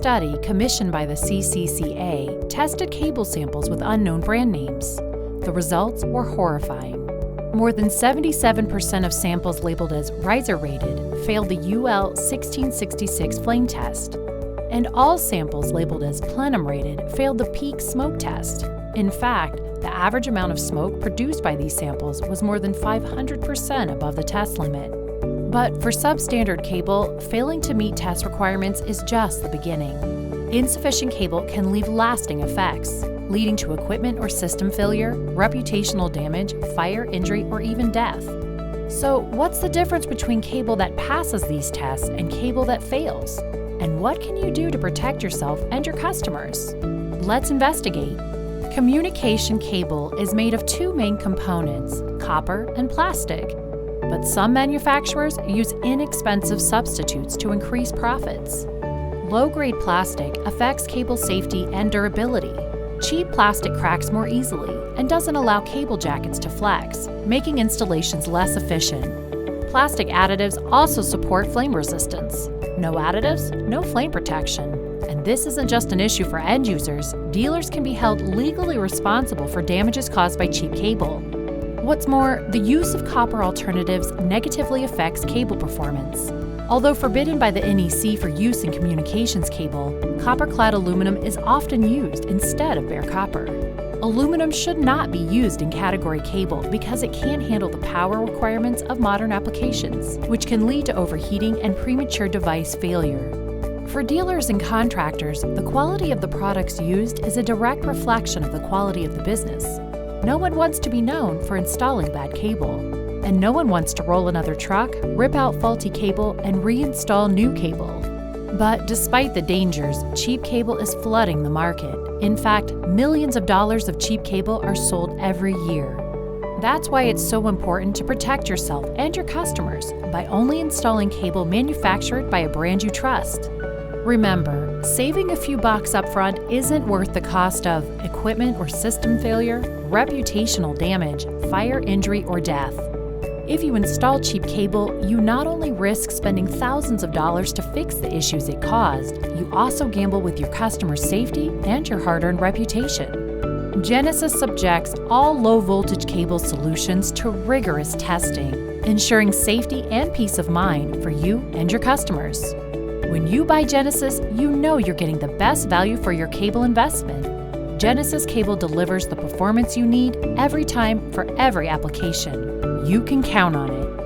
study commissioned by the CCCA tested cable samples with unknown brand names. The results were horrifying. More than 77% of samples labeled as riser-rated failed the UL 1666 flame test, and all samples labeled as plenum-rated failed the peak smoke test. In fact, the average amount of smoke produced by these samples was more than 500% above the test limit. But for substandard cable, failing to meet test requirements is just the beginning. Insufficient cable can leave lasting effects, leading to equipment or system failure, reputational damage, fire, injury, or even death. So, what's the difference between cable that passes these tests and cable that fails? And what can you do to protect yourself and your customers? Let's investigate. Communication cable is made of two main components, copper and plastic. But some manufacturers use inexpensive substitutes to increase profits. Low-grade plastic affects cable safety and durability. Cheap plastic cracks more easily and doesn't allow cable jackets to flex, making installations less efficient. Plastic additives also support flame resistance. No additives, no flame protection. And this isn't just an issue for end users. Dealers can be held legally responsible for damages caused by cheap cable. What's more, the use of copper alternatives negatively affects cable performance. Although forbidden by the NEC for use in communications cable, copper-clad aluminum is often used instead of bare copper. Aluminum should not be used in category cable because it can't handle the power requirements of modern applications, which can lead to overheating and premature device failure. For dealers and contractors, the quality of the products used is a direct reflection of the quality of the business. No one wants to be known for installing bad cable, and no one wants to roll another truck, rip out faulty cable, and reinstall new cable. But despite the dangers, cheap cable is flooding the market. In fact, millions of dollars of cheap cable are sold every year. That's why it's so important to protect yourself and your customers by only installing cable manufactured by a brand you trust. Remember, saving a few bucks up front isn't worth the cost of equipment or system failure, reputational damage, fire, injury, or death. If you install cheap cable, you not only risk spending thousands of dollars to fix the issues it caused, you also gamble with your customers' safety and your hard-earned reputation. Genesis subjects all low-voltage cable solutions to rigorous testing, ensuring safety and peace of mind for you and your customers. When you buy Genesis, you know you're getting the best value for your cable investment. Genesis Cable delivers the performance you need every time for every application. You can count on it.